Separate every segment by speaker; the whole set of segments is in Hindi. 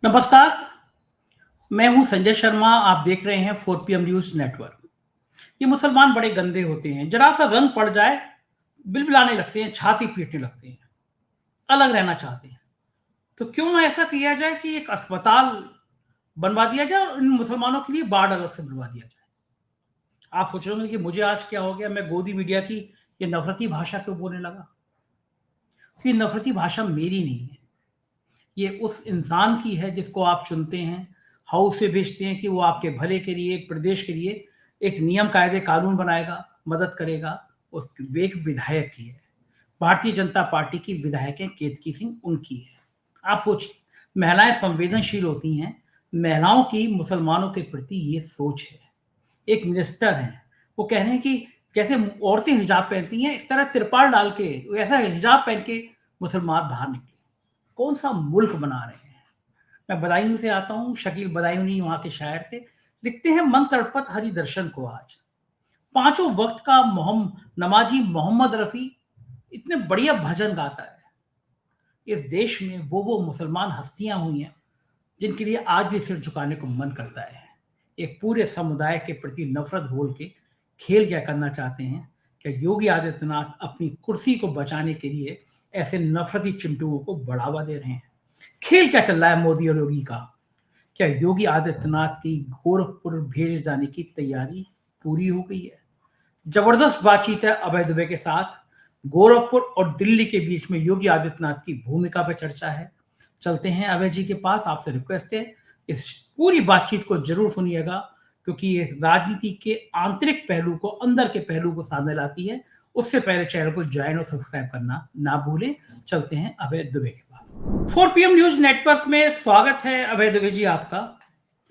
Speaker 1: नमस्कार, मैं हूं संजय शर्मा। आप देख रहे हैं 4 PM न्यूज नेटवर्क। ये मुसलमान बड़े गंदे होते हैं, जरा सा रंग पड़ जाए बिलबिलाने लगते हैं, छाती पीटने लगते हैं, अलग रहना चाहते हैं। तो क्यों ना ऐसा किया जाए कि एक अस्पताल बनवा दिया जाए और इन मुसलमानों के लिए वार्ड अलग से बनवा दिया जाए। आप सोच रहे होंगे कि मुझे आज क्या हो गया, मैं गोदी मीडिया की ये नफरती भाषा क्यों बोलने लगा। तो ये नफरती भाषा मेरी नहीं है, ये उस इंसान की है जिसको आप चुनते हैं, हाउस से भेजते हैं कि वो आपके भले के लिए, प्रदेश के लिए एक नियम कायदे कानून बनाएगा, मदद करेगा। उस वे एक विधायक की है, भारतीय जनता पार्टी की विधायक है केतकी सिंह, उनकी है। आप सोचिए, महिलाएं संवेदनशील होती हैं, महिलाओं की मुसलमानों के प्रति ये सोच है। एक मिनिस्टर हैं, वो कह रहे हैं कि जैसे औरतें हिजाब पहनती हैं, इस तरह तिरपाल डाल के, ऐसा हिजाब पहन के मुसलमान बाहर निकले। कौन सा मुल्क बना रहे हैं। मैं बदायूं से आता हूं, शकील बदायूनी वहां के शायर थे। लिखते हैं, मन तड़पत हरि दर्शन को आज, पांचों वक्त का नमाजी मोहम्मद रफी इतने बढ़िया भजन गाता है। इस देश में वो मुसलमान हस्तियां हुई हैं जिनके लिए आज भी सिर झुकाने को मन करता है। एक पूरे समुदाय के प्रति नफरत घोल के खेल क्या करना चाहते हैं। क्या योगी आदित्यनाथ अपनी कुर्सी को बचाने के लिए ऐसे नफरती चिंटुओं को बढ़ावा दे रहे हैं? खेल क्या चल रहा है मोदी और योगी का? क्या योगी आदित्यनाथ की गोरखपुर भेजे जाने की तैयारी पूरी हो गई है? जबरदस्त बातचीत है अभय दुबे के साथ। गोरखपुर और दिल्ली के बीच में योगी आदित्यनाथ की भूमिका पर चर्चा है। चलते हैं अभय जी के पास। आपसे रिक्वेस्ट है, इस पूरी बातचीत को जरूर सुनिएगा, क्योंकि ये राजनीति के आंतरिक पहलू को, अंदर के पहलू को सामने लाती है। उससे पहले चैनल को ज्वाइन और सब्सक्राइब करना ना भूलें। चलते हैं अभय दुबे के पास। 4 PM न्यूज नेटवर्क में स्वागत है अभय दुबे जी आपका।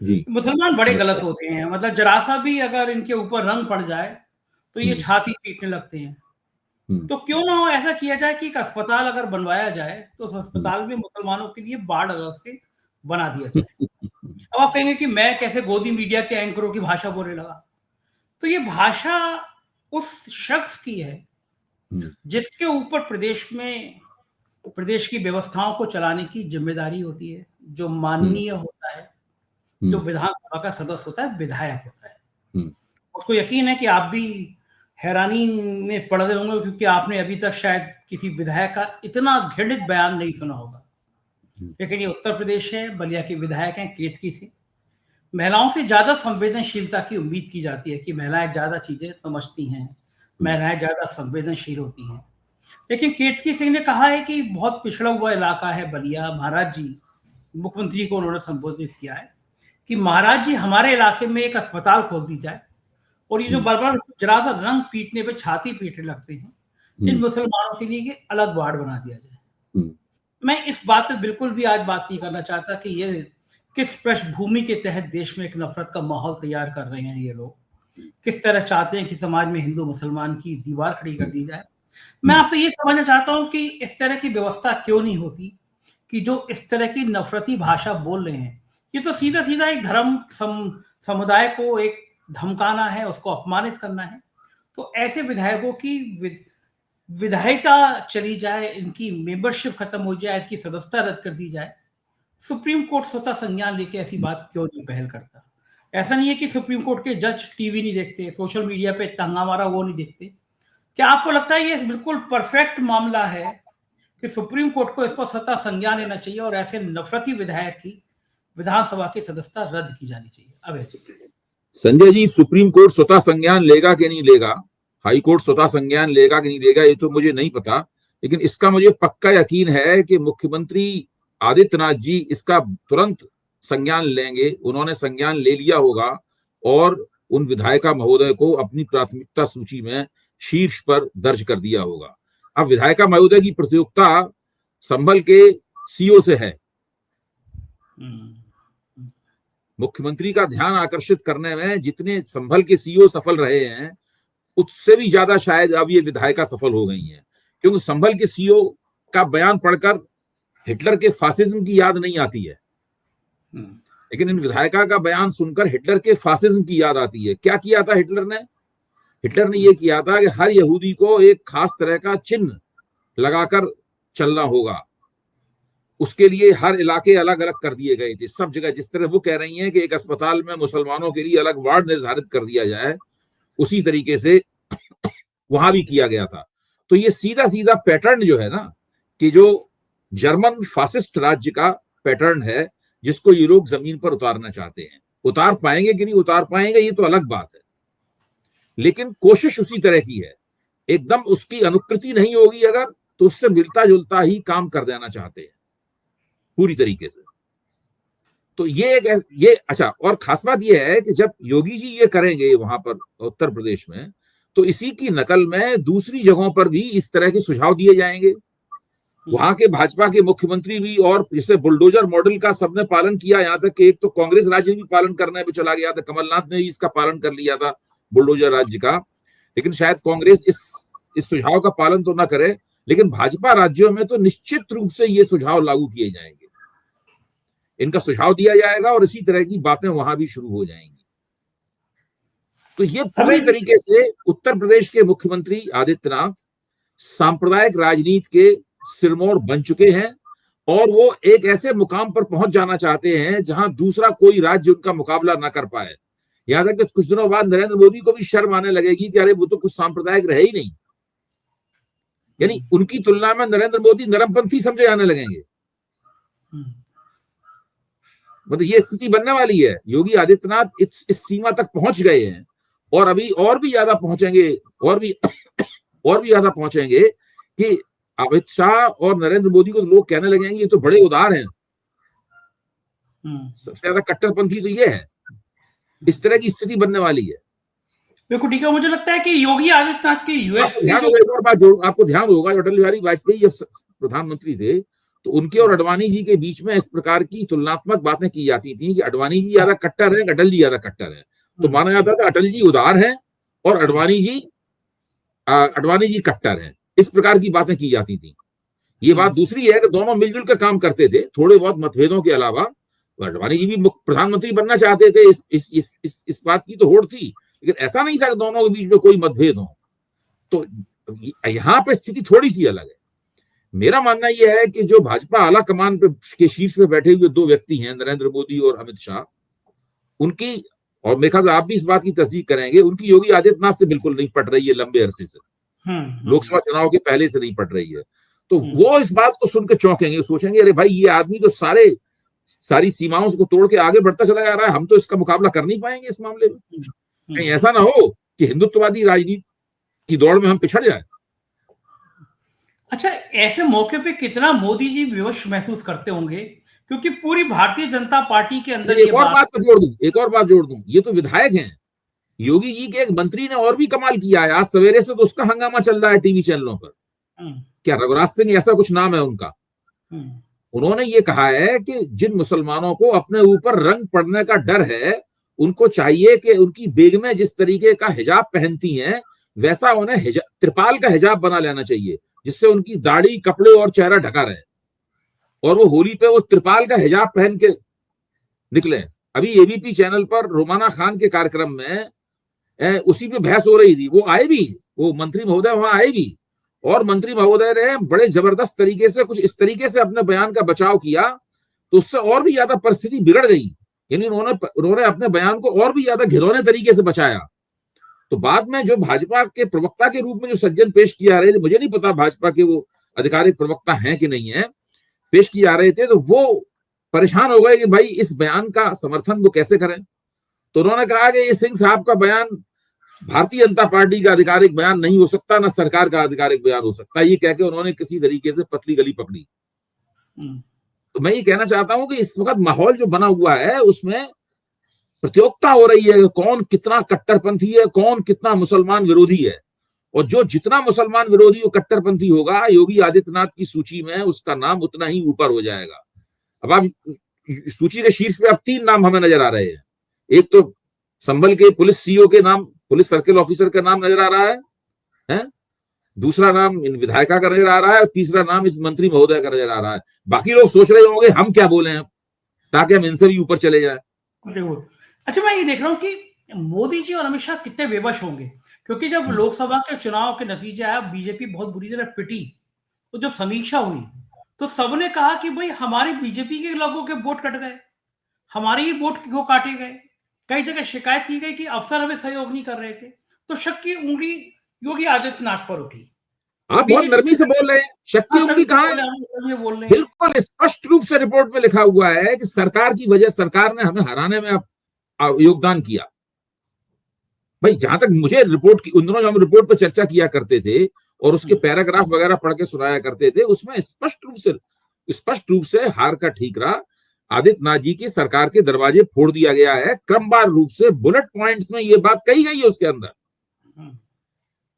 Speaker 2: जी।
Speaker 1: मुसलमान बड़े गलत होते हैं, मतलब जरा सा भी अगर इनके ऊपर रंग पड़ जाए तो ये छाती पीटने लगते हैं। तो क्यों ना हो ऐसा किया जाए कि एक अस्पताल अगर बनवाया जाए तो उस अस्पताल में मुसलमानों के लिए वार्ड अलग से बना दिया जाए। अब आप कहेंगे कि मैं कैसे गोदी मीडिया के एंकरों की भाषा बोलने लगा। तो ये भाषा उस शख्स की है जिसके ऊपर प्रदेश की व्यवस्थाओं को चलाने की जिम्मेदारी होती है, जो माननीय होता है, जो विधानसभा का सदस्य होता है, विधायक होता है। उसको यकीन है कि आप भी हैरानी में पड़ गए होंगे, क्योंकि आपने अभी तक शायद किसी विधायक का इतना घृणित बयान नहीं सुना होगा। लेकिन ये उत्तर प्रदेश है, बलिया के विधायक हैं केतकी सिंह। महिलाओं से ज्यादा संवेदनशीलता की उम्मीद की जाती है कि महिलाएं ज्यादा चीजें समझती हैं, महिलाएं ज्यादा संवेदनशील होती हैं। लेकिन केतकी सिंह ने कहा है कि बहुत पिछड़ा हुआ इलाका है बलिया। महाराज जी, मुख्यमंत्री को उन्होंने संबोधित किया है कि महाराज जी, हमारे इलाके में एक अस्पताल खोल दी जाए और ये जो बार-बार जरा सा रंग पीटने पे छाती पीटने लगते हैं, इन मुसलमानों के लिए ये अलग वार्ड बना दिया जाए। मैं इस बात पे बिल्कुल भी आज बात नहीं करना चाहता कि ये किस पृष्ठभूमि के तहत देश में एक नफरत का माहौल तैयार कर रहे हैं ये लोग, किस तरह चाहते हैं कि समाज में हिंदू मुसलमान की दीवार खड़ी कर दी जाए। मैं आपसे ये समझना चाहता हूँ कि इस तरह की व्यवस्था क्यों नहीं होती कि जो इस तरह की नफरती भाषा बोल रहे हैं, ये तो सीधा-सीधा एक समुदाय को एक धमकाना है, उसको अपमानित करना है। तो ऐसे विधायकों की विधायिका चली जाए, इनकी मेंबरशिप खत्म हो जाए, इनकी सदस्यता रद्द कर दी जाए। सुप्रीम कोर्ट स्वतः संज्ञान लेके ऐसी बात क्यों नहीं पहल करता? ऐसा नहीं है कि सुप्रीम कोर्ट के जज टीवी नहीं देखते, सोशल मीडिया पे दंगा मारा वो नहीं देखते। क्या आपको लगता है ये बिल्कुल परफेक्ट मामला है कि सुप्रीम कोर्ट को इसको स्वतः संज्ञान लेना चाहिए और ऐसे नफरती विधायक की विधानसभा की सदस्यता रद्द की जानी चाहिए? अभय जी।
Speaker 2: संजय जी, सुप्रीम कोर्ट स्वतः संज्ञान लेगा कि नहीं लेगा, हाई कोर्ट स्वतः संज्ञान लेगा कि नहीं लेगा, ये तो मुझे नहीं पता। लेकिन इसका मुझे पक्का यकीन है कि मुख्यमंत्री आदित्यनाथ जी इसका तुरंत संज्ञान लेंगे। उन्होंने संज्ञान ले लिया होगा और उन विधायिका महोदय को अपनी प्राथमिकता सूची में शीर्ष पर दर्ज कर दिया होगा। अब विधायिका महोदय की प्रतियोगिता संभल के सीओ से है। मुख्यमंत्री का ध्यान आकर्षित करने में जितने संभल के सीईओ सफल रहे हैं, उससे भी ज्यादा शायद अब ये विधायिका सफल हो गई हैं, क्योंकि संभल के सीईओ का बयान पढ़कर हिटलर के फासिज्म की याद नहीं आती है, लेकिन इन विधायिका का बयान सुनकर हिटलर के फासिज्म की याद आती है। क्या किया था हिटलर ने? हिटलर ने यह किया था कि हर यहूदी को एक खास तरह का चिन्ह लगाकर चलना होगा। उसके लिए हर इलाके अलग अलग कर दिए गए थे, सब जगह। जिस तरह वो कह रही हैं कि एक अस्पताल में मुसलमानों के लिए अलग वार्ड निर्धारित कर दिया जाए, उसी तरीके से वहां भी किया गया था। तो ये सीधा सीधा पैटर्न जो है ना, कि जो जर्मन फासिस्ट राज्य का पैटर्न है, जिसको ये लोग जमीन पर उतारना चाहते हैं। उतार पाएंगे कि नहीं उतार पाएंगे ये तो अलग बात है, लेकिन कोशिश उसी तरह की है। एकदम उसकी अनुकृति नहीं होगी अगर, तो उससे मिलता जुलता ही काम कर देना चाहते हैं पूरी तरीके से। तो ये अच्छा, और खास बात ये है कि जब योगी जी ये करेंगे वहां पर उत्तर प्रदेश में, तो इसी की नकल में दूसरी जगहों पर भी इस तरह के सुझाव दिए जाएंगे। वहां के भाजपा के मुख्यमंत्री भी, और जैसे बुलडोजर मॉडल का सबने पालन किया, यहां तक कि एक तो कांग्रेस राज्य भी पालन करने पे चला गया था, कमलनाथ ने भी इसका पालन कर लिया था बुलडोजर राज्य का। लेकिन शायद कांग्रेस इस सुझाव का पालन तो ना करे, लेकिन भाजपा राज्यों में तो निश्चित रूप से ये सुझाव लागू किए जाएंगे। इनका सुझाव दिया जाएगा और इसी तरह की बातें वहां भी शुरू हो जाएंगी। तो ये पूरी तरीके से उत्तर प्रदेश के मुख्यमंत्री आदित्यनाथ सांप्रदायिक राजनीति के सिरमौर बन चुके हैं, और वो एक ऐसे मुकाम पर पहुंच जाना चाहते हैं जहां दूसरा कोई राज्य उनका मुकाबला ना कर पाए। यहां तक कि कुछ दिनों बाद नरेंद्र मोदी को भी शर्म आने लगेगी कि अरे वो तो कुछ सांप्रदायिक रहे ही नहीं, यानी उनकी तुलना में नरेंद्र मोदी नरमपंथी समझे जाने लगेंगे। मतलब ये स्थिति बनने वाली है। योगी आदित्यनाथ इस सीमा तक पहुंच गए हैं, और अभी और भी ज्यादा पहुंचेंगे, और भी ज्यादा पहुंचेंगे कि अमित शाह और नरेंद्र मोदी को तो लोग कहने लगेंगे ये तो बड़े उदार हैं। सबसे ज्यादा कट्टरपंथी तो ये है। इस तरह की स्थिति बनने वाली है।
Speaker 1: बिल्कुल ठीक है। मुझे लगता है कि योगी आदित्यनाथ की यूएस
Speaker 2: आपको ध्यान होगा, अटल बिहारी वाजपेयी प्रधानमंत्री थे, तो उनके और अडवाणी जी के बीच में इस प्रकार की तुलनात्मक बातें की जाती थी कि अडवाणी जी ज्यादा कट्टर है, अटल जी ज्यादा कट्टर है। तो माना जाता था अटल जी उदार है और अडवाणी जी कट्टर है। इस प्रकार की बातें की जाती थी। ये बात दूसरी है कि दोनों मिलजुल कर काम करते थे, थोड़े बहुत मतभेदों के अलावा। अडवाणी जी भी प्रधानमंत्री बनना चाहते थे, इस बात की तो होड़ थी, लेकिन ऐसा नहीं था कि दोनों के बीच में कोई मतभेद हो। तो यहां पे स्थिति थोड़ी सी अलग है। मेरा मानना यह है कि जो भाजपा आला कमान के शीर्ष पे बैठे हुए दो व्यक्ति हैं, नरेंद्र मोदी और अमित शाह, उनकी, और मेरे ख्याल से आप भी इस बात की तस्दीक करेंगे, उनकी योगी आदित्यनाथ से बिल्कुल नहीं पट रही है लंबे अरसे से। लोकसभा चुनाव के पहले से नहीं पट रही है। तो वो इस बात को सुनकर चौंकेंगे, सोचेंगे अरे भाई ये आदमी तो सारी सीमाओं को तोड़ के आगे बढ़ता चला जा रहा है, हम तो इसका मुकाबला कर नहीं पाएंगे इस मामले में। कहीं ऐसा ना हो कि हिंदुत्ववादी राजनीति की दौड़ में हम पिछड़ जाए।
Speaker 1: अच्छा, ऐसे मौके पे कितना मोदी जी विवश महसूस करते होंगे, क्योंकि पूरी भारतीय जनता पार्टी के अंदर
Speaker 2: एक और बात जोड़ दूं, ये तो विधायक हैं। योगी जी के एक मंत्री ने और भी कमाल किया है। आज सवेरे से तो उसका हंगामा चल रहा है टीवी चैनलों पर। क्या रघुराज सिंह ऐसा कुछ नाम है उनका? उन्होंने ये कहा है कि जिन मुसलमानों को अपने ऊपर रंग पड़ने का डर है, उनको चाहिए कि उनकी बेगमें जिस तरीके का हिजाब पहनती हैं, वैसा उन्हें त्रिपाल का हिजाब बना लेना चाहिए, जिससे उनकी दाढ़ी, कपड़े और चेहरा ढका रहे, और वो होली पे वो त्रिपाल का हिजाब पहन के निकले। अभी एबीपी चैनल पर रोमाना खान के कार्यक्रम में उसी पे बहस हो रही थी। वो आए भी, वो मंत्री महोदय वहां आए भी, और मंत्री महोदय ने बड़े जबरदस्त तरीके से कुछ इस तरीके से अपने बयान का बचाव किया, तो उससे और भी ज्यादा परिस्थिति बिगड़ गई। यानी उन्होंने अपने बयान को और भी ज्यादा घिनौने तरीके से बचाया। तो बाद में जो भाजपा के प्रवक्ता के रूप में जो सज्जन पेश किया रहे थे, मुझे नहीं पता भाजपा के वो आधिकारिक प्रवक्ता हैं कि नहीं है, पेश किया रहे थे, तो वो परेशान हो गए कि भाई इस बयान का समर्थन वो कैसे करें। तो उन्होंने कहा कि ये सिंह साहब का बयान भारतीय जनता पार्टी का आधिकारिक बयान नहीं हो सकता, ना सरकार का आधिकारिक बयान हो सकता। ये कहकर उन्होंने किसी तरीके से पतली गली पकड़ी। तो मैं ये कहना चाहता हूं कि इस वक्त माहौल जो बना हुआ है उसमें प्रतियोगिता हो रही है, कौन कितना कट्टरपंथी है, कौन कितना मुसलमान विरोधी है, और जो जितना मुसलमान विरोधी और कट्टरपंथी होगा, योगी आदित्यनाथ की सूची में उसका नाम उतना ही ऊपर हो जाएगा। अब आप सूची के शीर्ष पे अब 3 नाम हमें नजर आ रहे हैं। एक तो संभल के पुलिस सीओ के नाम, पुलिस सर्किल ऑफिसर का नाम नजर आ रहा है? दूसरा नाम इन विधायिका का नजर आ रहा है, और तीसरा नाम इस मंत्री महोदय का नजर आ रहा है। बाकी लोग सोच रहे होंगे हम क्या बोले हैं ताकि हम इनसे भी ऊपर चले जाए।
Speaker 1: अच्छा, मैं ये देख रहा हूँ कि मोदी जी और अमित शाह कितने बेबस होंगे, क्योंकि जब लोकसभा के चुनाव के नतीजे आया, बीजेपी बहुत बुरी तरह पिटी, तो जब समीक्षा हुई तो सबने कहा कि भाई हमारे बीजेपी के लोगों के वोट कट गए, हमारे ही वोट क्यों काटे गए। कई जगह शिकायत की गई कि अफसर हमें सहयोग नहीं कर रहे थे। तो शक की उंगली योगी आदित्यनाथ पर उठी।
Speaker 2: आप बहुत
Speaker 1: बीजेपी
Speaker 2: नरमी से बोल रहे हैं, शक की
Speaker 1: हाँ,
Speaker 2: उंगली
Speaker 1: सभी
Speaker 2: कहाँ है?
Speaker 1: ये बोल रहे हैं।
Speaker 2: बिल्कुल स्पष्ट रूप से रिपोर्ट में लिखा हुआ है कि सरकार की वजह, सरकार ने हमें हराने में योगदान किया। भाई जहां तक मुझे रिपोर्ट की, उन दिनों जब हम रिपोर्ट पर चर्चा किया करते थे और उसके पैराग्राफ वगैरह पढ़ के सुनाया करते थे, उसमें स्पष्ट रूप से हार का ठीकरा आदित्यनाथ जी की सरकार के दरवाजे फोड़ दिया गया है। क्रमवार रूप से बुलेट पॉइंट्स में ये बात कही गई है उसके अंदर।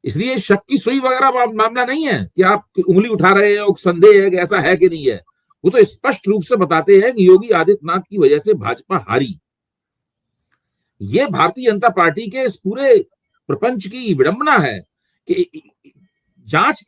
Speaker 2: इसलिए शक की सुई वगैरह मामला नहीं है कि आप उंगली उठा रहे हैं और संदेह है कि ऐसा है कि नहीं है। वो तो स्पष्ट रूप से बताते हैं कि योगी आदित्यनाथ की वजह से भाजपा हारी। ये भारतीय जनता पार्टी के इस पूरे प्रपंच की विडंबना है कि जांच,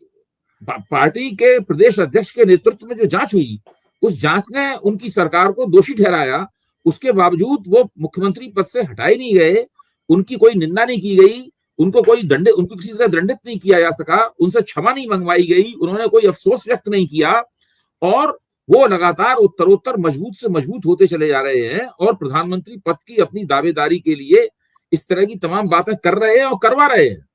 Speaker 2: पार्टी के प्रदेश अध्यक्ष के नेतृत्व में जो जांच हुई, उस जांच ने उनकी सरकार को दोषी ठहराया। उसके बावजूद वो मुख्यमंत्री पद से हटाए नहीं गए, उनकी कोई निंदा नहीं की गई, उनको किसी तरह दंडित नहीं किया जा सका, उनसे क्षमा नहीं मंगवाई गई, उन्होंने कोई अफसोस व्यक्त नहीं किया, और वो लगातार उत्तरोत्तर मजबूत से मजबूत होते चले जा रहे हैं और प्रधानमंत्री पद की अपनी दावेदारी के लिए इस तरह की तमाम बातें कर रहे हैं और करवा रहे हैं।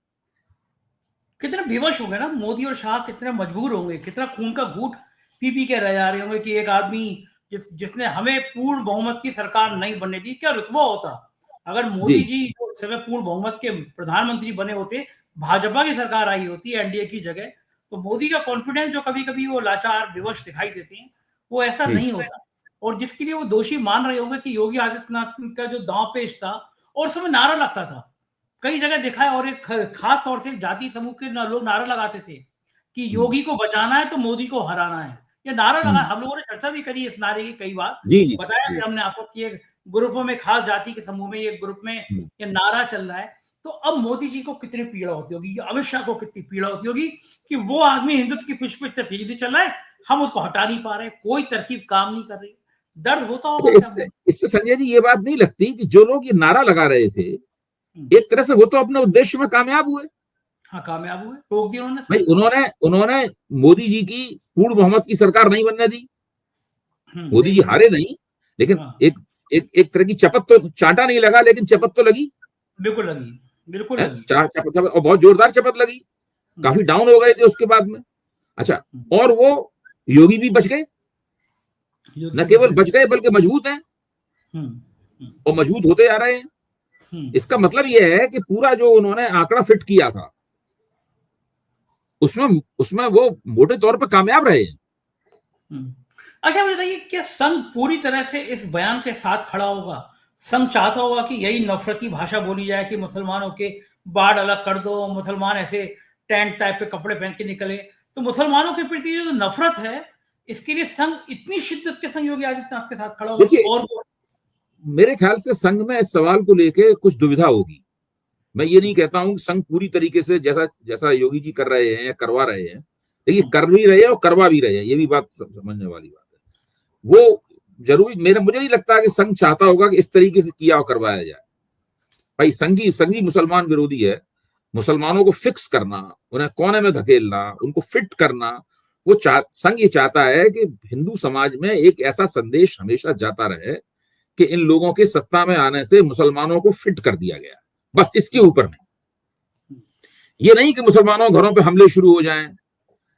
Speaker 1: कितने विवश होंगे ना मोदी और शाह, कितने मजबूर होंगे, कितना खून का घूंट पी पी के रह जा रहे होंगे कि एक आदमी जिसने हमें पूर्ण बहुमत की सरकार नहीं बनने दी। क्या रुतबा होता अगर मोदी जी जो इस समय पूर्ण बहुमत के प्रधानमंत्री बने होते, भाजपा की सरकार आई होती एनडीए की जगह, तो मोदी का कॉन्फिडेंस जो कभी कभी वो लाचार विवश दिखाई देते हैं, वो ऐसा नहीं होता। और जिसके लिए वो दोषी मान रहे होंगे कि योगी आदित्यनाथ का जो दांव पेश था और समय नारा लगता था, कई जगह देखा है, और एक खास तौर से जाति समूह के लोग नारा लगाते थे कि योगी को बचाना है तो मोदी को हराना है। ये नारा लगा, हम लोगों ने चर्चा भी करी इस नारे की कई बार, बताया कि हमने आपको कि ग्रुपों में, खास जाति के समूह में, ये ग्रुप में ये नारा चल रहा है। तो अब मोदी जी को कितनी पीड़ा होती होगी, अमित शाह को कितनी पीड़ा होती होगी कि वो आदमी हिंदुत्व की पुष्प इतने तेजी चल रहा है, हम उसको हटा नहीं पा रहे, कोई तरकीब काम नहीं कर रही। दर्द होता होगा।
Speaker 2: इससे संजय जी ये बात नहीं लगती कि जो लोग ये नारा लगा रहे थे, एक तरह से वो तो अपने उद्देश्य में कामयाब हुए।
Speaker 1: हाँ, कामयाब हुए, रोक दिया उन्होंने।
Speaker 2: भाई उन्होंने मोदी जी की पूर्ण बहुमत की सरकार नहीं बनने दी। मोदी जी हारे नहीं, लेकिन एक तरह की चपत तो, चांटा नहीं लगा लेकिन चपत तो लगी।
Speaker 1: बिल्कुल लगी, बिल्कुल लगी।
Speaker 2: चपत, और बहुत जोरदार चपत लगी। काफी डाउन हो गए थे उसके बाद में। अच्छा, और वो योगी भी बच गए, न केवल बच गए बल्कि मजबूत हैं और मजबूत होते जा रहे हैं। इसका मतलब यह है कि पूरा जो उन्होंने आंकड़ा फिट किया था, उसमें वो मोटे तौर पर कामयाब रहे हैं।
Speaker 1: अच्छा, मुझे बताइए, क्या संघ पूरी तरह से इस बयान के साथ खड़ा होगा? संघ चाहता होगा कि यही नफरती भाषा बोली जाए कि मुसलमानों के बाढ़ अलग कर दो, मुसलमान ऐसे टेंट टाइप के कपड़े पहन के निकले, तो मुसलमानों के प्रति जो नफरत है, इसके लिए संघ इतनी शिद्दत के संग योगी आदित्यनाथ के साथ खड़ा होगा? और
Speaker 2: मेरे ख्याल से संघ में इस सवाल को लेके कुछ दुविधा होगी। मैं ये नहीं कहता हूं कि संघ पूरी तरीके से जैसा योगी जी कर रहे हैं या करवा रहे हैं, लेकिन कर भी रहे हैं और करवा भी रहे हैं, ये भी बात समझने वाली बात है। वो जरूरी, मुझे नहीं लगता कि संघ चाहता होगा कि इस तरीके से किया और करवाया जाए। भाई संघी मुसलमान विरोधी है। मुसलमानों को फिक्स करना, उन्हें कोने में धकेलना, उनको फिट करना, वो संघ ये चाहता है कि हिंदू समाज में एक ऐसा संदेश हमेशा जाता रहे कि इन लोगों के सत्ता में आने से मुसलमानों को फिट कर दिया गया, बस इसके ऊपर नहीं। ये नहीं कि मुसलमानों घरों पे हमले शुरू हो जाएं,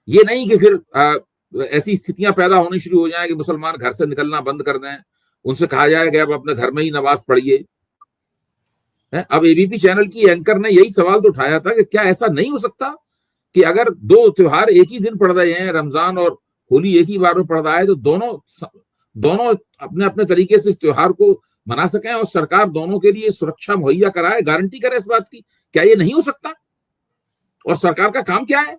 Speaker 2: ये नहीं कि फिर ऐसी स्थितियां पैदा होनी शुरू हो जाएं कि मुसलमान घर से निकलना बंद कर दें, उनसे कहा जाए कि अब अपने घर में ही नमाज पढ़िए। अब एबीपी चैनल की एंकर ने यही सवाल तो उठाया था कि क्या ऐसा नहीं हो सकता कि अगर दो त्योहार एक ही दिन पड़ रहे हैं, रमजान और होली एक ही बार में पड़ रहा है, तो दोनों अपने अपने तरीके से इस त्योहार को मना सकें और सरकार दोनों के लिए सुरक्षा मुहैया कराए, गारंटी करे इस बात की? क्या ये नहीं हो सकता? और सरकार का काम क्या है?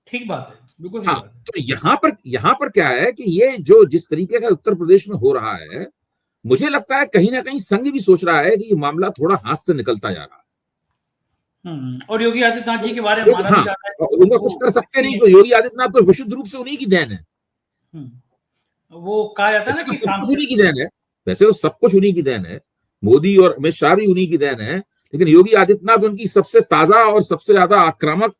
Speaker 1: ठीक बात है, बिल्कुल।
Speaker 2: हाँ, तो यहाँ पर क्या है कि ये जो जिस तरीके का उत्तर प्रदेश में हो रहा है, मुझे लगता है कहीं ना कहीं संघ भी सोच रहा है कि ये मामला थोड़ा हाथ से निकलता जा रहा है।
Speaker 1: और योगी आदित्यनाथ जी के बारे में माना भी जाता है
Speaker 2: उनका कुछ कर सकते नहीं, तो योगी आदित्यनाथ तो विशुद्ध रूप से उन्हीं की देन है।
Speaker 1: वो कहा जाता है ना कि
Speaker 2: सब कुछ उन्हीं की देन है, वैसे तो सब कुछ उन्हीं की देन है, मोदी और अमित शाह भी उन्हीं की देन है, लेकिन योगी आदित्यनाथ उनकी सबसे ताजा और सबसे ज्यादा आक्रामक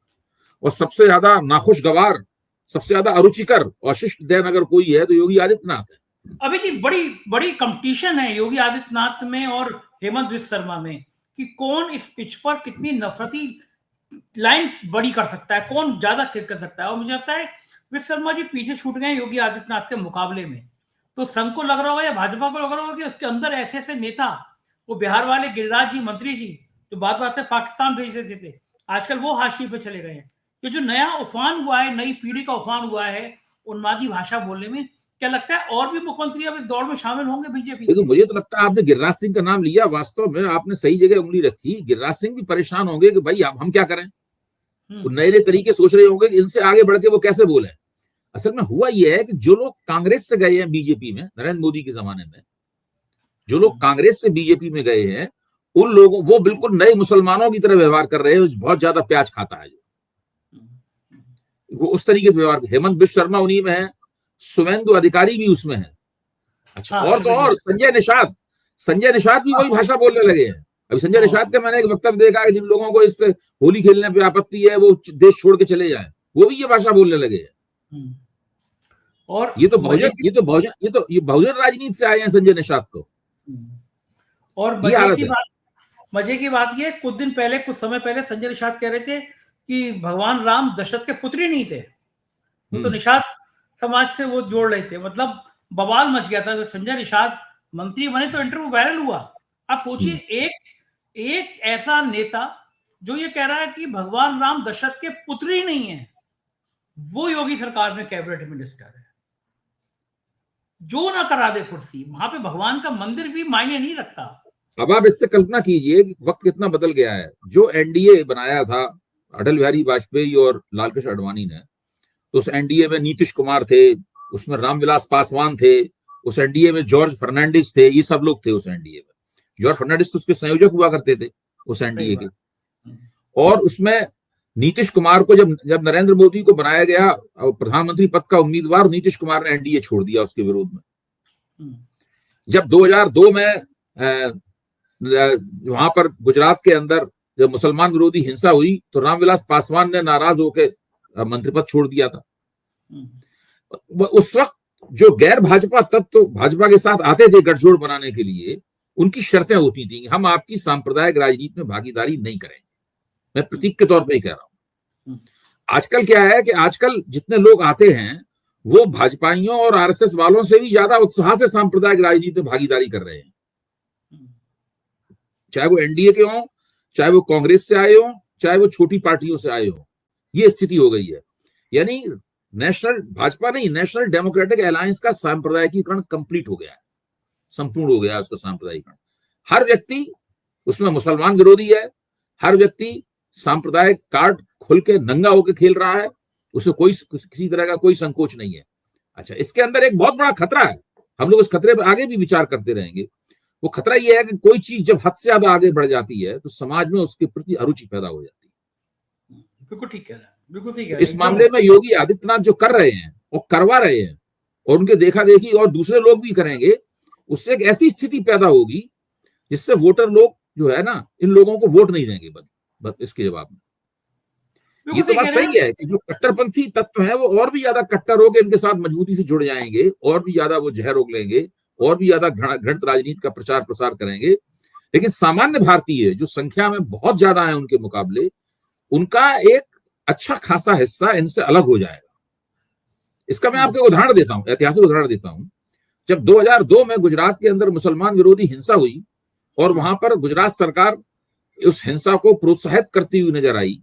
Speaker 2: और सबसे ज्यादा नाखुशगवार सबसे ज्यादा अरुचिकर और शिष्ट दैन अगर कोई है तो योगी आदित्यनाथ है।
Speaker 1: अभी जी बड़ी बड़ी कंपटीशन है योगी आदित्यनाथ में और हेमंत बिस्वा शर्मा में कि कौन इस पिच पर कितनी नफरती लाइन बड़ी कर सकता है, कौन ज्यादा क्लिक कर सकता है। और मुझे लगता है बिस्वा शर्मा जी पीछे छूट गए योगी आदित्यनाथ के मुकाबले में। तो संघ को लग रहा होगा या भाजपा को लग रहा होगा कि उसके अंदर ऐसे ऐसे नेता, वो बिहार वाले गिरिराज जी मंत्री जी जो बात बात में पाकिस्तान भेज देते थे, आजकल वो हाशिए पे चले गए हैं। ये जो नया उफान हुआ है, नई पीढ़ी का उफान हुआ है उन्मादी भाषा बोलने में, क्या लगता है और भी मुख्यमंत्री अब इस दौड़ में शामिल होंगे बीजेपी?
Speaker 2: तो मुझे तो लगता है आपने गिरिराज सिंह का नाम लिया, वास्तव में आपने सही जगह उंगली रखी। गिरिराज सिंह भी परेशान होंगे कि भाई हम क्या करें, वो नए नए तरीके सोच रहे होंगे कि इनसे आगे बढ़ के वो कैसे बोले। असल में हुआ यह है कि जो लोग कांग्रेस से गए हैं बीजेपी में नरेंद्र मोदी के जमाने में, जो लोग कांग्रेस से बीजेपी में गए हैं, उन लोगों वो बिल्कुल नए मुसलमानों की तरह व्यवहार कर रहे हैं, बहुत ज्यादा प्याज खाता है जो, वो उस तरीके से व्यवहार। हेमंत बिस्वा शर्मा उन्हीं में है, शुभेंदु अधिकारी भी उसमें है। अच्छा, और तो और संजय निषाद भी वही भाषा बोलने लगे हैं। अभी संजय निषाद का मैंने एक वक्तव्य देखा है, जिन लोगों को इस होली खेलने पे आपत्ति है वो देश छोड़ के चले जाएं, वो भी ये भाषा बोलने लगे हैं। और ये बहुजन राजनीति से आए हैं संजय निषाद तो।
Speaker 1: और मजे की बात ये, कुछ समय पहले संजय निषाद कह रहे थे कि भगवान राम दशरथ के पुत्र ही नहीं थे, वो तो निषाद समाज से वो जोड़ रहे थे। मतलब बवाल मच गया था। तो संजय निषाद मंत्री बने तो इंटरव्यू वायरल हुआ। आप सोचिए एक ऐसा नेता जो ये कह रहा है कि भगवान राम दशरथ के पुत्र ही नहीं है, वो योगी सरकार में कैबिनेट मिनिस्टर है। जो ना करा दे कुर्सी, वहां पे भगवान का मंदिर भी मायने नहीं रखता।
Speaker 2: अब आप इससे कल्पना कीजिए कि वक्त कितना बदल गया है। जो एनडीए बनाया था अटल बिहारी वाजपेयी और लालकृष्ण आडवाणी ने, तो उस एनडीए में नीतीश कुमार थे, उसमें रामविलास पासवान थे, उस एनडीए में जॉर्ज फर्नांडिस थे, ये सब लोग थे उस एनडीए में। जॉर्ज फर्नांडिस तो उसके संयोजक हुआ करते थे उस एनडीए के। और उसमें नीतीश कुमार को जब नरेंद्र मोदी को बनाया गया प्रधानमंत्री पद का उम्मीदवार, नीतीश कुमार ने एनडीए छोड़ दिया उसके विरोध में। जब 2002 में वहां पर गुजरात के अंदर जब मुसलमान विरोधी हिंसा हुई तो रामविलास पासवान ने नाराज होकर मंत्री पद छोड़ दिया था। उस वक्त जो गैर भाजपा तत्व तो भाजपा के साथ आते थे गठजोड़ बनाने के लिए, उनकी शर्तें होती थी, हम आपकी सांप्रदायिक राजनीति में भागीदारी नहीं करेंगे। मैं प्रतीक के तौर पे ही कह रहा हूं। आजकल क्या है कि आजकल जितने लोग आते हैं वो भाजपाइयों और आरएसएस वालों से भी ज्यादा उत्साह से सांप्रदायिक राजनीति में भागीदारी कर रहे हैं, चाहे वो एनडीए के हों, चाहे वो कांग्रेस से आए हों, चाहे वो छोटी पार्टियों से आए हों। ये स्थिति हो गई है। यानी नेशनल भाजपा नहीं, नेशनल डेमोक्रेटिक अलायंस का सांप्रदायिकीकरण कंप्लीट हो गया है, संपूर्ण हो गया है उसका सांप्रदायिकरण। हर व्यक्ति उसमें मुसलमान विरोधी है, हर व्यक्ति सांप्रदायिक कार्ड खोल के नंगा होकर खेल रहा है, उसे कोई किसी तरह का कोई संकोच नहीं है। अच्छा, इसके अंदर एक बहुत बड़ा खतरा है, हम लोग इस खतरे पर आगे भी विचार करते रहेंगे। वो खतरा ये है कि कोई चीज जब हद से ज्यादा आगे बढ़ जाती है तो समाज में उसके प्रति अरुचि पैदा हो जाती है।
Speaker 1: बिल्कुल ठीक कह रहा है, बिल्कुल सही कह रहा है।
Speaker 2: इस मामले में योगी आदित्यनाथ जो कर रहे हैं और करवा रहे हैं, और उनके देखा देखी और दूसरे लोग भी करेंगे, उससे एक ऐसी स्थिति पैदा होगी जिससे वोटर लोग जो है ना, इन लोगों को वोट नहीं देंगे। बस इसके जवाब में ये तो बात सही है कि जो कट्टरपंथी तत्व है वो और भी ज्यादा कट्टर होकर इनके साथ मजबूती से जुड़ जाएंगे, और भी ज्यादा वो जहर उग लेंगे, और भी ज्यादा घृणित राजनीति का प्रचार प्रसार करेंगे। लेकिन सामान्य भारतीय जो संख्या में बहुत ज्यादा है उनके मुकाबले, उनका एक अच्छा खासा हिस्सा इनसे अलग हो जाएगा। इसका मैं आपको उदाहरण देता हूं, ऐतिहासिक उदाहरण देता हूं। जब 2002 में गुजरात के अंदर मुसलमान विरोधी हिंसा हुई और वहां पर गुजरात सरकार उस हिंसा को प्रोत्साहित करती हुई नजर आई,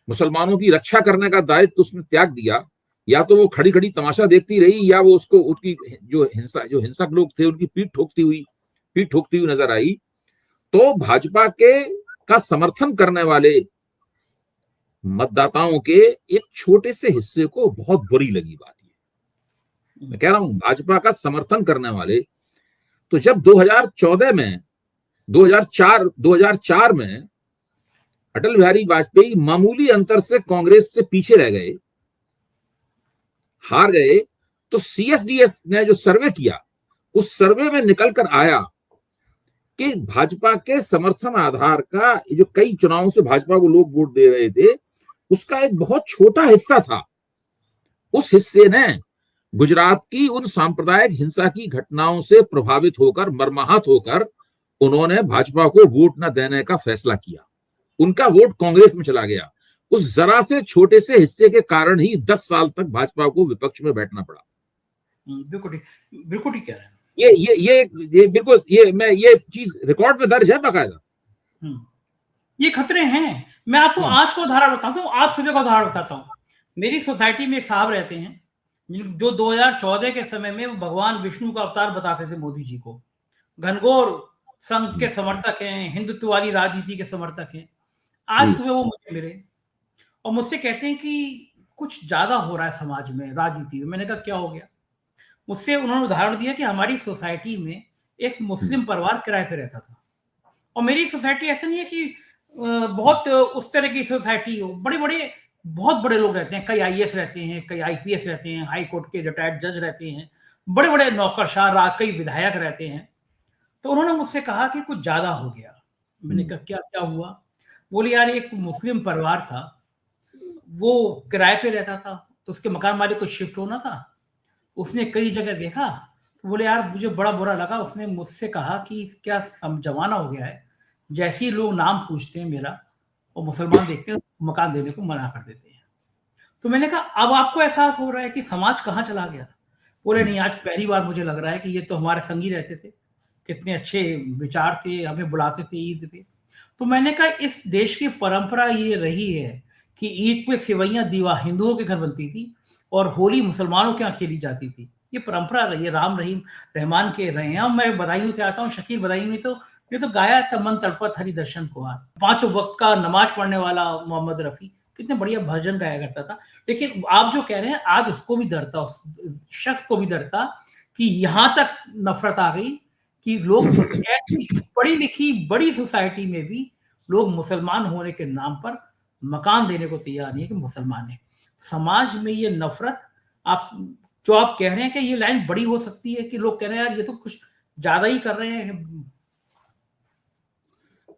Speaker 2: मुसलमानों की रक्षा करने का दायित्व उसने त्याग दिया, या तो वो खड़ी खड़ी तमाशा देखती रही, या वो उसको उनकी जो हिंसक लोग थे उनकी पीठ ठोकती हुई नजर आई। तो भाजपा के का समर्थन करने वाले मतदाताओं के एक छोटे से हिस्से को बहुत बुरी लगी बात ये। मैं कह रहा हूं भाजपा का समर्थन करने वाले, तो जब 2004 में अटल बिहारी वाजपेयी मामूली अंतर से कांग्रेस से पीछे रह गए, हार गए, तो सीएसडीएस ने जो सर्वे किया, उस सर्वे में निकल कर आया कि भाजपा के समर्थन आधार का जो कई चुनावों से भाजपा को लोग वोट दे रहे थे, उसका एक बहुत छोटा हिस्सा था उस हिस्से ने गुजरात की उन सांप्रदायिक हिंसा की घटनाओं से प्रभावित होकर, मर्माहत होकर उन्होंने भाजपा को वोट न देने का फैसला किया। उनका वोट कांग्रेस में चला गया। उस जरा से छोटे से हिस्से के कारण ही 10 साल तक भाजपा को विपक्ष में बैठना पड़ा।
Speaker 1: बिल्कुल बिल्कुल ठीक कह रहे हैं।
Speaker 2: ये बिल्कुल, ये चीज रिकॉर्ड में दर्ज है बाकायदा।
Speaker 1: ये खतरे हैं। मैं आपको आज का उदाहरण बताता हूँ, आज सुबह का उदाहरण बताता हूँ। मेरी सोसाइटी में एक साहब रहते हैं जो 2014 के समय में भगवान विष्णु का अवतार बताते थे मोदी जी को। घनघोर संघ के समर्थक हैं, हिंदुत्ववादी राजनीति के समर्थक हैं। आज सुबह वो मुझे मिले और मुझसे कहते हैं कि कुछ ज्यादा हो रहा है समाज में, राजनीति में। मैंने कहा क्या हो गया? मुझसे उन्होंने उदाहरण दिया कि हमारी सोसाइटी में एक मुस्लिम परिवार किराए पे रहता था, और मेरी सोसाइटी ऐसा नहीं है कि बहुत उस तरह की सोसाइटी हो। बहुत बड़े लोग रहते हैं, कई आईएएस रहते हैं, कई आईपीएस रहते हैं, हाई कोर्ट के रिटायर्ड जज रहते हैं, बड़े बड़े नौकरशाह, कई विधायक रहते हैं। तो उन्होंने मुझसे कहा कि कुछ ज्यादा हो गया। मैंने कहा क्या क्या हुआ? बोले यार एक मुस्लिम परिवार था, वो किराए पे रहता था, तो उसके मकान मालिक को शिफ्ट होना था। उसने कई जगह देखा, तो बोले यार मुझे बड़ा बुरा लगा। उसने मुझसे कहा कि क्या जमाना हो गया है, जैसे ही लोग नाम पूछते हैं मेरा और मुसलमान देखते हैं, मकान देने को मना कर देते हैं। तो मैंने कहा अब आपको एहसास हो रहा है कि समाज कहाँ चला गया? बोले नहीं, आज पहली बार मुझे लग रहा है कि ये तो हमारे संगी रहते थे, कितने अच्छे विचार थे, हमें बुलाते थे ईद पे। तो मैंने कहा इस देश की परंपरा ये रही है कि ईद पे सेवैयां दीवा हिंदुओं के घर बनती थी और होली मुसलमानों के यहाँ खेली जाती थी। ये परंपरा रही है, राम रहीम रहमान के रहे हैं। मैं बदायूं से आता हूँ, शकील बदायूं ने तो ये तो गाया था, मन तड़पत हरि दर्शन को आ। 5 वक्त का नमाज पढ़ने वाला मोहम्मद रफी कितने बढ़िया भजन गाया करता था। लेकिन आप जो कह रहे हैं, आज उसको भी डरता, उस शख्स को भी डरता कि यहां तक नफरत आ गई कि लोग पढ़ी लिखी बड़ी सोसाइटी में भी लोग मुसलमान होने के नाम पर मकान देने को तैयार नहीं है कि मुसलमान है। समाज में ये नफरत, आप जो आप कह रहे हैं कि ये लाइन बड़ी हो सकती है कि लोग कह रहे हैं यार ये तो कुछ ज्यादा ही कर रहे हैं।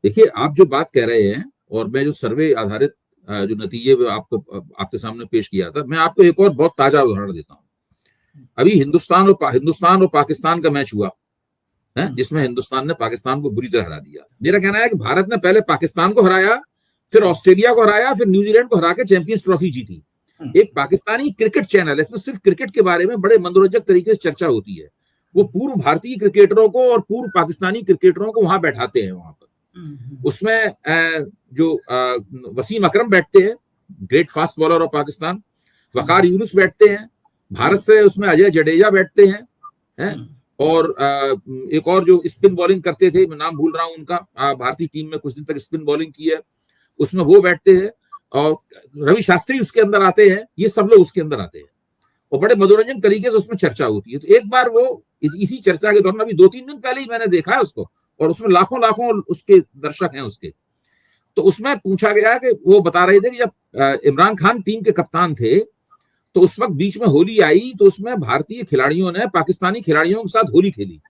Speaker 2: देखिए, आप जो बात कह रहे हैं और मैं जो सर्वे आधारित जो नतीजे आपको आपके सामने पेश किया था, मैं आपको एक और बहुत ताजा उदाहरण देता हूं। अभी हिंदुस्तान और पाकिस्तान का मैच हुआ है, जिसमें हिंदुस्तान ने पाकिस्तान को बुरी तरह हरा दिया। मेरा कहना है कि भारत ने पहले पाकिस्तान को हराया, फिर ऑस्ट्रेलिया को हराया, फिर न्यूजीलैंड को हरा के चैंपियंस ट्रॉफी जीती। एक पाकिस्तानी क्रिकेट चैनल है, इसमें सिर्फ क्रिकेट के बारे में बड़े मनोरंजक तरीके से चर्चा होती है। वो पूर्व भारतीय क्रिकेटरों को और पूर्व पाकिस्तानी क्रिकेटरों को वहां बैठाते हैं वहां पर। उसमें जो वसीम अकरम बैठते हैं, great fast bowler of Pakistan, Waqar Younis बैठते हैं, भारत से उसमें अजय जडेजा बैठते हैं, और एक और जो स्पिन बॉलिंग करते थे, मैं नाम भूल रहा हूं उनका, भारतीय टीम में कुछ दिन तक स्पिन बॉलिंग की है, उसमें वो बैठते हैं, और रवि शास्त्री उसके अंदर आते हैं। ये सब लोग उसके अंदर आते हैं और बड़े मनोरंजन तरीके से उसमें चर्चा होती है। तो एक बार वो इसी चर्चा के दौरान, अभी 2-3 दिन पहले ही मैंने देखा है उसको, और उसमें लाखों उसके दर्शक हैं उसके। तो उसमें पूछा गया कि वो बता रहे थे कि जब इमरान खान टीम के कप्तान थे तो उस वक्त बीच में होली आई, तो उसमें भारतीय खिलाड़ियों ने पाकिस्तानी खिलाड़ियों के साथ होली खेली।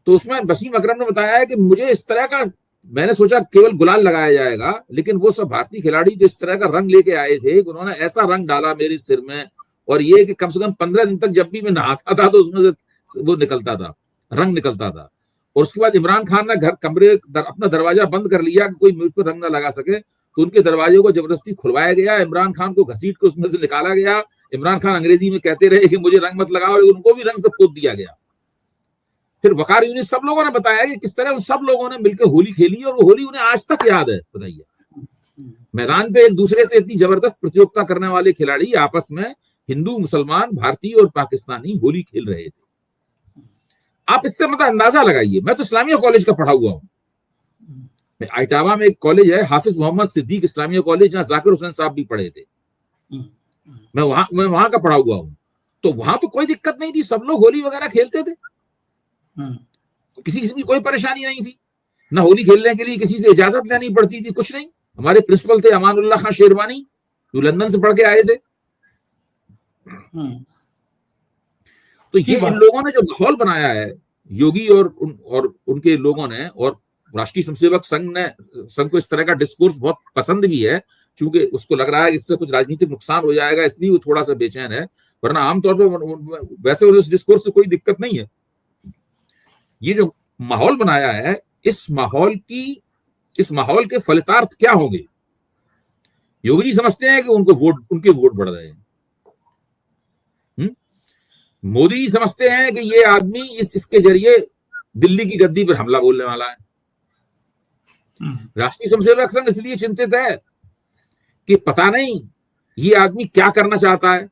Speaker 2: तो उसमें वसीम अकरम ने बताया है कि मुझे इस तरह का, मैंने सोचा केवल गुलाल लगाया जाएगा, लेकिन वो सब भारतीय खिलाड़ी जो इस तरह का रंग लेके आए थे, उन्होंने ऐसा रंग डाला मेरे सिर में, और ये कि कम से कम 15 दिन तक जब भी मैं नहाता था तो उसमें से वो निकलता था, रंग निकलता था। और उसके बाद इमरान खान ने अपना दरवाजा बंद कर लिया कि कोई मुझ पर रंग ना लगा सके, तो उनके दरवाजे को जबरदस्ती खुलवाया गया, इमरान खान को घसीट के उसमें से निकाला गया। इमरान खान अंग्रेजी में कहते रहे कि मुझे रंग मत लगाओ, उनको भी रंग से पोत दिया गया। फिर वकार यूनुस, सब लोगों ने बताया कि किस तरह उन सब लोगों ने मिलकर होली खेली, और वो होली उन्हें आज तक याद है। बताइए, मैदान पे एक दूसरे से इतनी जबरदस्त प्रतियोगिता करने वाले खिलाड़ी आपस में, हिंदू, मुसलमान, भारतीय और पाकिस्तानी, होली खेल रहे थे। आप इससे मतलब अंदाजा लगाइए। मैं तो इस्लामिया कॉलेज का पढ़ा हुआ हूं। इटावा में एक कॉलेज है, हाफिज मोहम्मद सिद्दीक इस्लामिया कॉलेज, जहां जाकिर हुसैन साहब भी पढ़े थे। मैं वहां का पढ़ा हुआ हूं। तो वहां तो कोई दिक्कत नहीं थी, सब लोग होली वगैरह खेलते थे, किसी किसी की कोई परेशानी नहीं थी। ना होली खेलने के लिए किसी से इजाजत लेनी पड़ती थी, कुछ नहीं। हमारे प्रिंसिपल थे अमानुल्लाह खान शेरवानी, जो लंदन से पढ़ के आए थे। तो ये इन लोगों ने जो माहौल बनाया है, योगी और उनके लोगों ने, और राष्ट्रीय स्वयंसेवक संघ को इस तरह का डिस्कोर्स बहुत पसंद भी है, चूंकि उसको लग रहा है इससे कुछ राजनीतिक नुकसान हो जाएगा, इसलिए वो थोड़ा सा बेचैन है, वरना आमतौर पर वैसे उस डिस्कोर्स से कोई दिक्कत नहीं है। ये जो माहौल बनाया है, इस माहौल के फलितार्थ क्या होंगे? योगी जी समझते हैं कि उनके वोट बढ़ रहे हैं। मोदी जी समझते हैं कि ये आदमी इसके जरिए दिल्ली की गद्दी पर हमला बोलने वाला है। राष्ट्रीय स्वयंसेवक संघ इसलिए चिंतित है कि पता नहीं ये आदमी क्या करना चाहता है,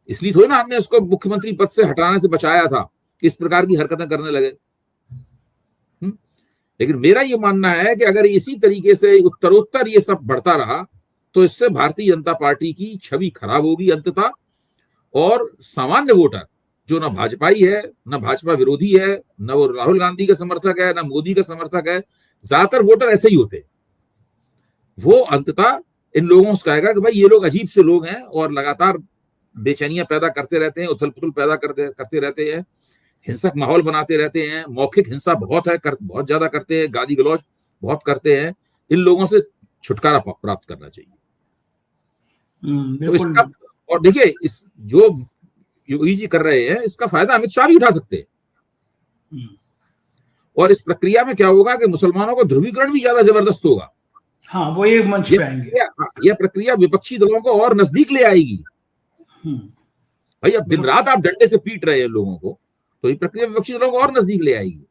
Speaker 2: इसलिए थोड़ी ना हमने उसको मुख्यमंत्री पद से हटाने से बचाया था कि इस प्रकार की हरकतें करने लगे। लेकिन मेरा ये मानना है कि अगर इसी तरीके से उत्तरोत्तर ये सब बढ़ता रहा तो इससे भारतीय जनता पार्टी की छवि खराब होगी अंततः, और सामान्य वोटर जो ना भाजपाई है, ना भाजपा विरोधी है, ना वो राहुल गांधी का समर्थक है, ना मोदी का समर्थक है, ज्यादातर वोटर ऐसे ही होते हैं। वो अंततः इन लोगों से कहेगा कि भाई ये लोग अजीब से लोग हैं और लगातार बेचैनियां पैदा करते रहते हैं, उथल पुथल पैदा करते रहते हैं, हिंसक माहौल बनाते रहते हैं, मौखिक हिंसा बहुत बहुत ज्यादा करते हैं, गाली गलौज बहुत करते हैं। इन लोगों से छुटकारा प्राप्त करना चाहिए। तो इसका, और देखिए इस जो योगी जी कर रहे हैं इसका फायदा अमित शाह भी उठा सकते हैं, और इस प्रक्रिया में क्या होगा कि मुसलमानों का ध्रुवीकरण भी ज्यादा जबरदस्त होगा।
Speaker 1: हाँ, वो एक मंच पे आएंगे।
Speaker 2: यह प्रक्रिया विपक्षी दलों को और नजदीक ले आएगी। भाई अब दिन रात आप डंडे से पीट रहे हैं लोगों को, तो ये प्रक्रिया विपक्षी दलों को और नजदीक ले आएगी।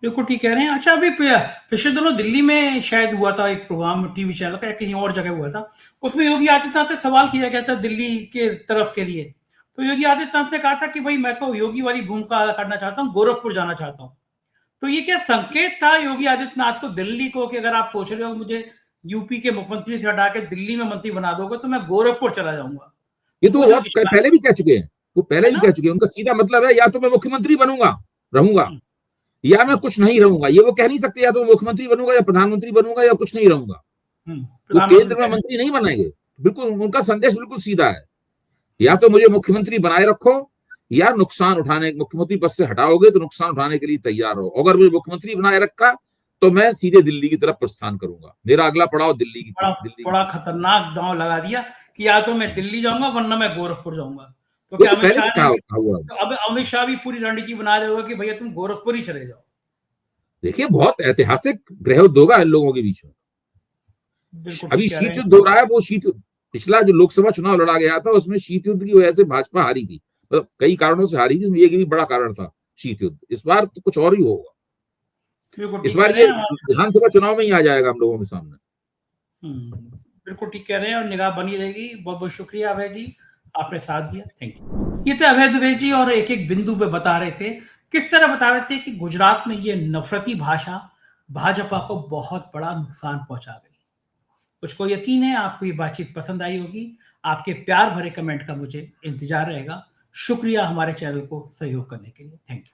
Speaker 1: बिल्कुल ठीक कह रहे हैं। अच्छा, अभी पिछले दिनों दिल्ली में शायद हुआ था एक प्रोग्राम टीवी चैनल का, कहीं और जगह हुआ था, उसमें योगी आदित्यनाथ से सवाल किया गया था दिल्ली के तरफ के लिए। तो योगी आदित्यनाथ ने कहा था कि भाई मैं तो योगी वाली भूमिका अदा करना चाहता हूँ, गोरखपुर जाना चाहता हूँ। तो ये क्या संकेत था योगी आदित्यनाथ को दिल्ली को कि अगर आप सोच रहे हो मुझे यूपी के मुख्यमंत्री से हटा के दिल्ली में मंत्री बना दोगे तो मैं गोरखपुर चला जाऊंगा?
Speaker 2: ये तो पहले भी कह चुके हैं, वो पहले भी कह चुके हैं। उनका सीधा मतलब है या तो मैं मुख्यमंत्री रहूंगा या मैं कुछ नहीं रहूंगा। ये वो कह नहीं सकते या तो मुख्यमंत्री बनूंगा या प्रधानमंत्री बनूंगा या कुछ नहीं रहूंगा। वो केंद्र में मंत्री नहीं बनाएंगे। बिल्कुल उनका संदेश बिल्कुल सीधा है, या तो मुझे मुख्यमंत्री बनाए रखो या नुकसान उठाने, मुख्यमंत्री पद से हटाओगे तो नुकसान उठाने के लिए तैयार हो। अगर मुझे मुख्यमंत्री बनाए रखा तो मैं सीधे दिल्ली की तरफ प्रस्थान करूंगा, मेरा अगला पड़ाव दिल्ली की।
Speaker 1: बड़ा खतरनाक दांव लगा दिया कि या तो मैं दिल्ली जाऊंगा वरना मैं गोरखपुर जाऊंगा। तो
Speaker 2: क्या
Speaker 1: अमित शाह भी पूरी रणनीति बना रहे होगा कि भैया तुम गोरखपुर ही चले जाओ।
Speaker 2: देखिए बहुत ऐतिहासिक ग्रहयुद्ध होगा इन लोगों के बीच में। अभी शीत युद्ध हो रहा है, वो शीत युद्ध पिछला जो लोकसभा चुनाव लड़ा गया था उसमें शीत युद्ध की वजह से भाजपा हारी थी, मतलब कई कारणों से हारी थी, ये भी बड़ा कारण था शीत युद्ध। इस बार तो कुछ और ही होगा, इस बार ये विधानसभा चुनाव में ही आ जाएगा हम लोगों के सामने।
Speaker 1: बिल्कुल ठीक कह रहे हैं और निगाह बनी रहेगी। बहुत बहुत शुक्रिया अभय जी, आपने साथ दिया, थैंक यू। ये थे अभय दुबे जी और एक एक बिंदु पे बता रहे थे, किस तरह बता रहे थे कि गुजरात में ये नफरती भाषा भाजपा को बहुत बड़ा नुकसान पहुंचा गई। मुझको यकीन है आपको ये बातचीत पसंद आई होगी। आपके प्यार भरे कमेंट का मुझे इंतजार रहेगा। शुक्रिया हमारे चैनल को सहयोग करने के लिए, थैंक यू।